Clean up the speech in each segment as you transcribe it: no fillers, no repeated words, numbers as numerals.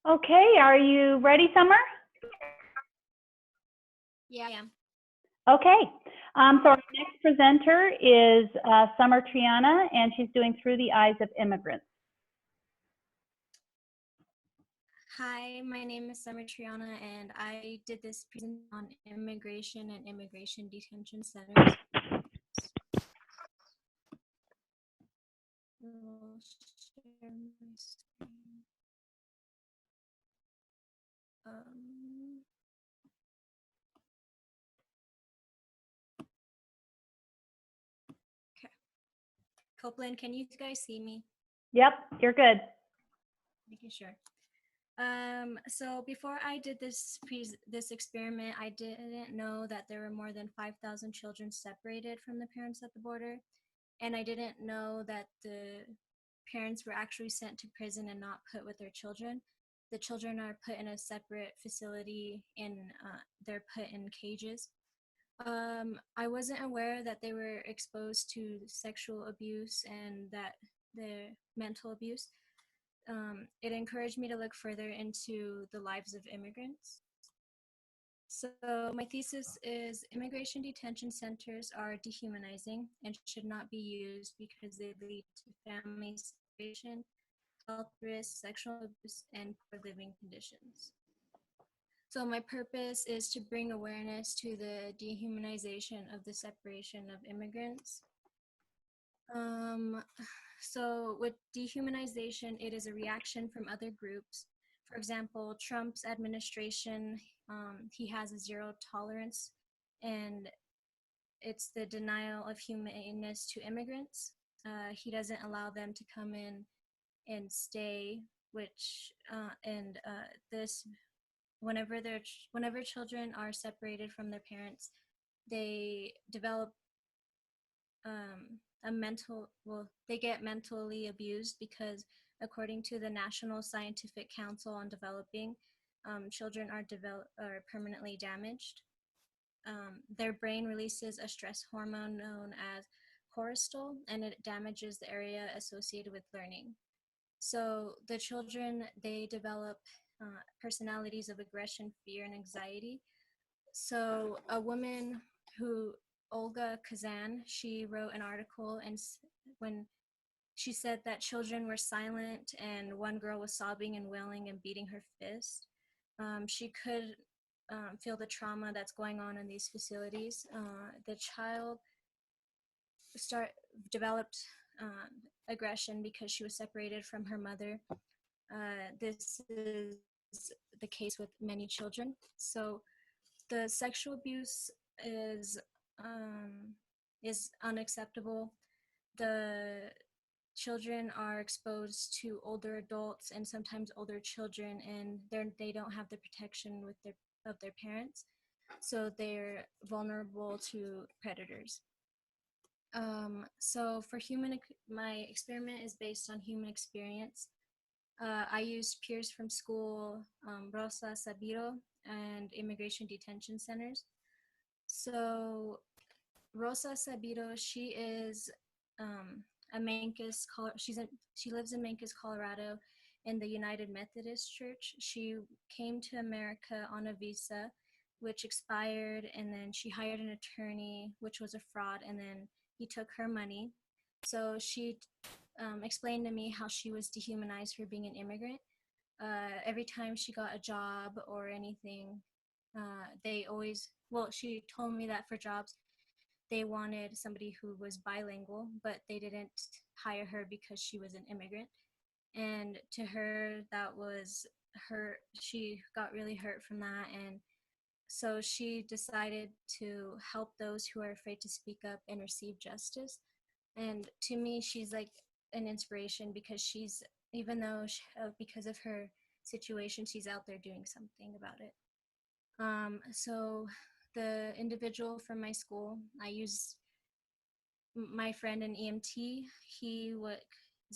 Okay, are you ready, Summer? Yeah, I am. Okay, so our next presenter is Summer Triana, and she's doing Through the Eyes of Immigrants. Hi, my name is Summer Triana, and I did this presentation on immigration and immigration detention centers. I'll share my screen. Okay. Copeland, can you guys see me? Yep, you're good. Making sure. So before I did this experiment, I didn't know that there were more than 5,000 children separated from the parents at the border, and I didn't know that the parents were actually sent to prison and not put with their children. The children are put in a separate facility, and they're put in cages. I wasn't aware that they were exposed to sexual abuse and that the mental abuse. It encouraged me to look further into the lives of immigrants. So my thesis is immigration detention centers are dehumanizing and should not be used because they lead to family separation, health risks, sexual abuse, and poor living conditions. So my purpose is to bring awareness to the dehumanization of the separation of immigrants. Um, so with dehumanization, it is a reaction from other groups. For example, Trump's administration, he has a zero tolerance, and it's the denial of humaneness to immigrants. He doesn't allow them to come in and stay, which and this whenever children are separated from their parents, they develop they get mentally abused because according to the National Scientific Council on Developing, children are permanently damaged. Their brain releases a stress hormone known as cortisol, and it damages the area associated with learning. So the children, they develop personalities of aggression, fear, and anxiety. So a woman who, Olga Kazan, she wrote an article, and when she said that children were silent and one girl was sobbing and wailing and beating her fist, she could feel the trauma that's going on in these facilities. The child start developed aggression because she was separated from her mother. This is the case with many children. So the sexual abuse um, is unacceptable. The children are exposed to older adults and sometimes older children, and they don't have the protection of their parents, so they're vulnerable to predators. So for my experiment is based on human experience. I used peers from school, Rosa Sabiro, and immigration detention centers. So Rosa Sabiro, she is a Mancos, she lives in Mancos, Colorado, in the United Methodist Church. She came to America on a visa, which expired, and then she hired an attorney, which was a fraud, and then he took her money. So she explained to me how she was dehumanized for being an immigrant. Every time she got a job or anything, she told me that for jobs, they wanted somebody who was bilingual, but they didn't hire her because she was an immigrant. And to her, she got really hurt from that. And so she decided to help those who are afraid to speak up and receive justice. And to me, she's like an inspiration because because of her situation, she's out there doing something about it. So the individual from my school, I used my friend in EMT. He was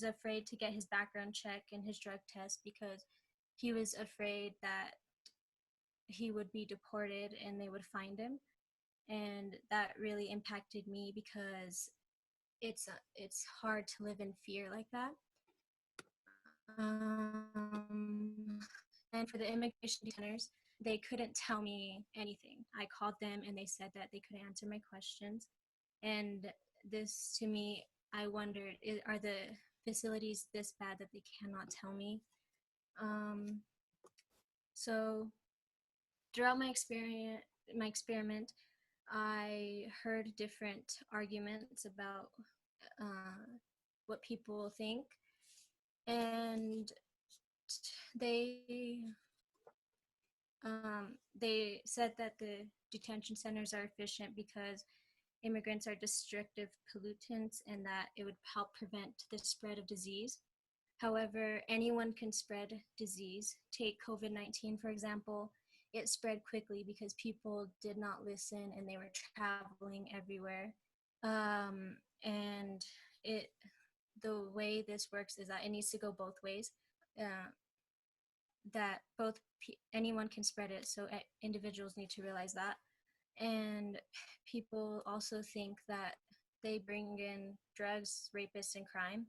afraid to get his background check and his drug test because he was afraid that he would be deported and they would find him. And that really impacted me because it's hard to live in fear like that. And for the immigration centers, they couldn't tell me anything. I called them and they said that they couldn't answer my questions. And this, to me, I wondered, are the facilities this bad that they cannot tell me? Um, so throughout my experiment, I heard different arguments about what people think, and they they said that the detention centers are efficient because immigrants are destructive pollutants and that it would help prevent the spread of disease. However, anyone can spread disease. Take COVID-19, for example. It spread quickly because people did not listen and they were traveling everywhere. And it the way this works is that it needs to go both ways. Uh, that anyone can spread it, so individuals need to realize that. And people also think that they bring in drugs, rapists, and crime.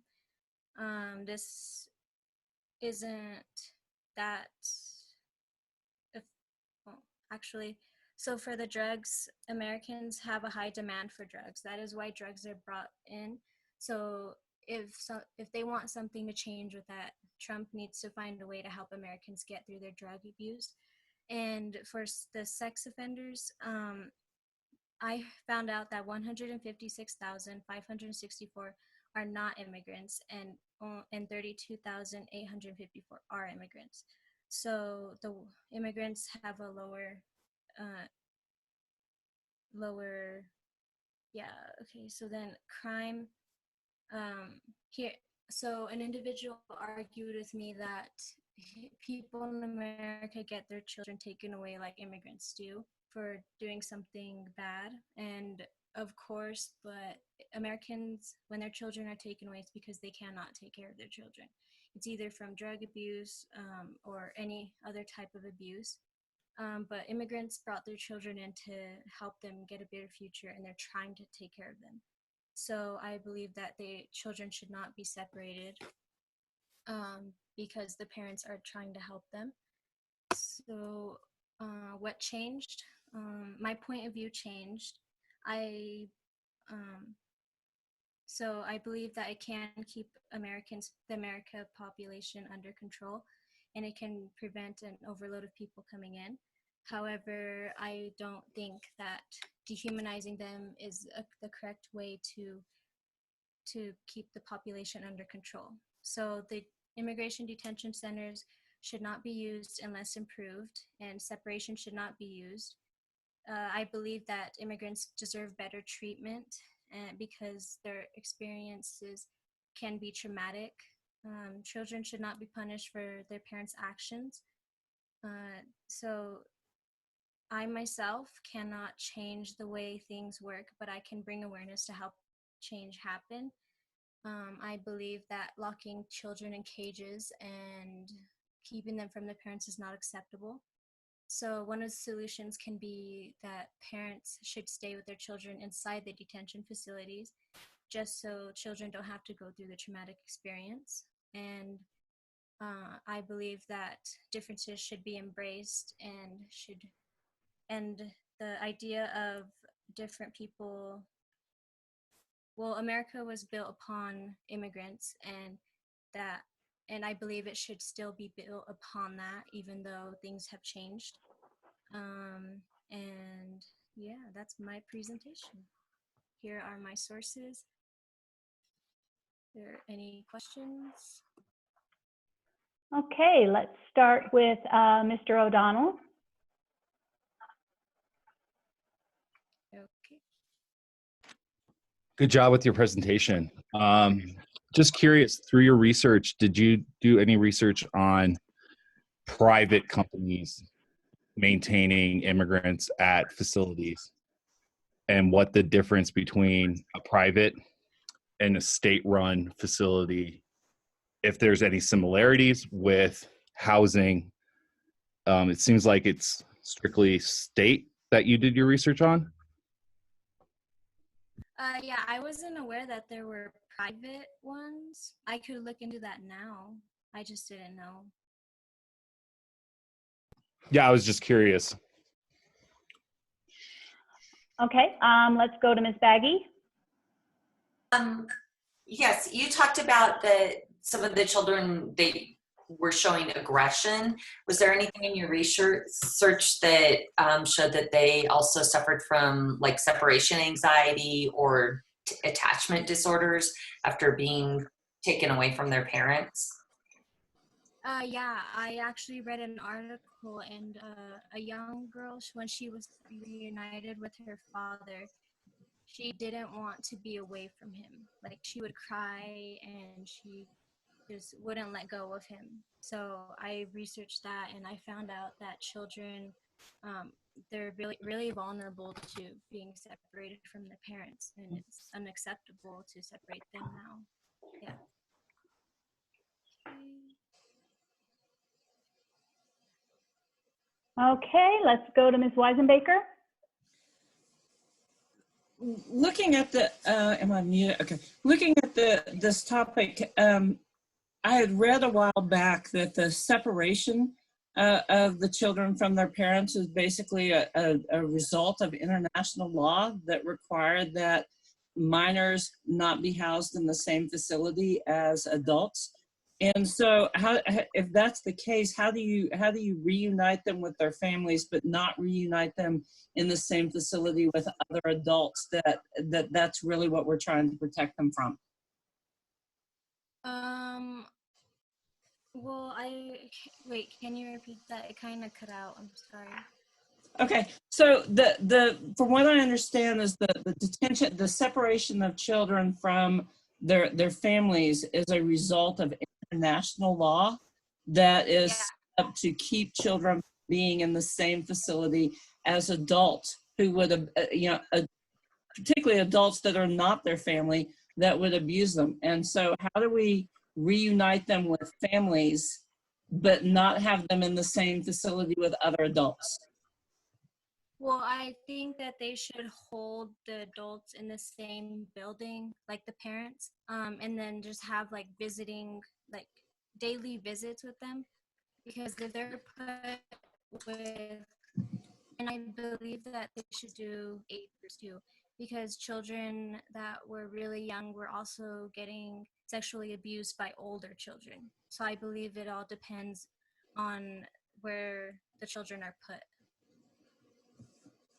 This isn't that well, actually, so for the drugs, Americans have a high demand for drugs. That is why drugs are brought in. So if they want something to change with that, Trump needs to find a way to help Americans get through their drug abuse. And for the sex offenders, I found out that 156,564 are not immigrants, and 32,854 are immigrants. So the immigrants have a lower, yeah, okay. So then crime, here, so an individual argued with me that people in America get their children taken away like immigrants do for doing something bad. And of course, but Americans, when their children are taken away, it's because they cannot take care of their children. It's either from drug abuse or any other type of abuse. But immigrants brought their children in to help them get a better future, and they're trying to take care of them. So I believe that children should not be separated because the parents are trying to help them. So what changed? My point of view changed. I so I believe that it can keep the America population under control, and it can prevent an overload of people coming in. However, I don't think that dehumanizing them is the correct way to keep the population under control. So the immigration detention centers should not be used unless improved, and separation should not be used. I believe that immigrants deserve better treatment because their experiences can be traumatic. Children should not be punished for their parents' actions. So I myself cannot change the way things work, but I can bring awareness to help change happen. I believe that locking children in cages and keeping them from their parents is not acceptable. So one of the solutions can be that parents should stay with their children inside the detention facilities, just so children don't have to go through the traumatic experience. And I believe that differences should be embraced and the idea of different people. Well, America was built upon immigrants, that and I believe it should still be built upon that, even though things have changed. And yeah, that's my presentation. Here are my sources. Are there any questions? Okay, let's start with Mr. O'Donnell. Okay. Good job with your presentation. Just curious, through your research, did you do any research on private companies maintaining immigrants at facilities and what the difference between a private and a state-run facility, if there's any similarities with housing? It seems like it's strictly state that you did your research on. Yeah, I wasn't aware that there were private ones. I could look into that now. I just didn't know. Yeah, I was just curious. Okay, let's go to Ms. Baggy. Yes, you talked about some of the children, they were showing aggression. Was there anything in your research that showed that they also suffered from like separation anxiety or attachment disorders after being taken away from their parents? Yeah, I actually read an article, and a young girl, when she was reunited with her father, she didn't want to be away from him. Like, she would cry and she just wouldn't let go of him. So I researched that, and I found out that children, they're really vulnerable to being separated from their parents, and it's unacceptable to separate them now. Yeah. Okay, let's go to Ms. Weisenbaker. Looking at the, am I muted? Okay. Looking at this topic, I had read a while back that the separation of the children from their parents is basically a result of international law that required that minors not be housed in the same facility as adults. And so, if that's the case, how do you reunite them with their families, but not reunite them in the same facility with other adults? That's really what we're trying to protect them from. Well, wait, can you repeat that? It kind of cut out. I'm sorry. Okay, so from what I understand is the detention, the separation of children from their families is a result of international law that is set up to keep children being in the same facility as adults who would, particularly adults that are not their family that would abuse them. And so how do we reunite them with families but not have them in the same facility with other adults? Well, I think that they should hold the adults in the same building, like the parents, and then just have like like daily visits with them. Because if they're put with, and I believe that they should do 8 years too, because children that were really young were also getting sexually abused by older children. So I believe it all depends on where the children are put.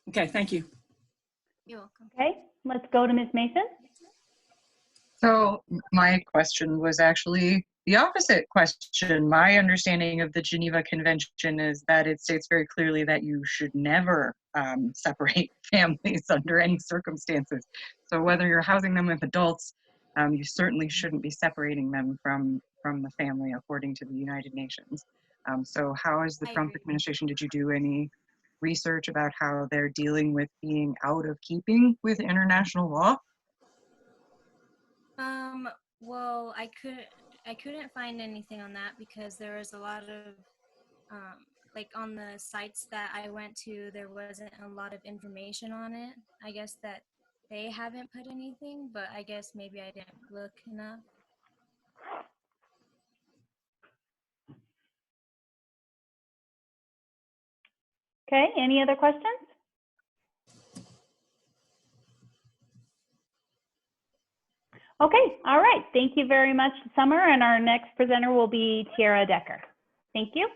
Okay, thank you. You're welcome. Okay, let's go to Ms. Mason. So my question was actually the opposite question. My understanding of the Geneva Convention is that it states very clearly that you should never separate families under any circumstances. So whether you're housing them with adults, you certainly shouldn't be separating them from the family according to the United Nations. So how is the Trump administration, did you do any research about how they're dealing with being out of keeping with international law? Well, I couldn't find anything on that because there was a lot of, like on the sites that I went to, there wasn't a lot of information on it. I guess that they haven't put anything, but I guess maybe I didn't look enough. Okay, any other questions? Okay, all right. Thank you very much, Summer. And our next presenter will be Tiara Decker. Thank you.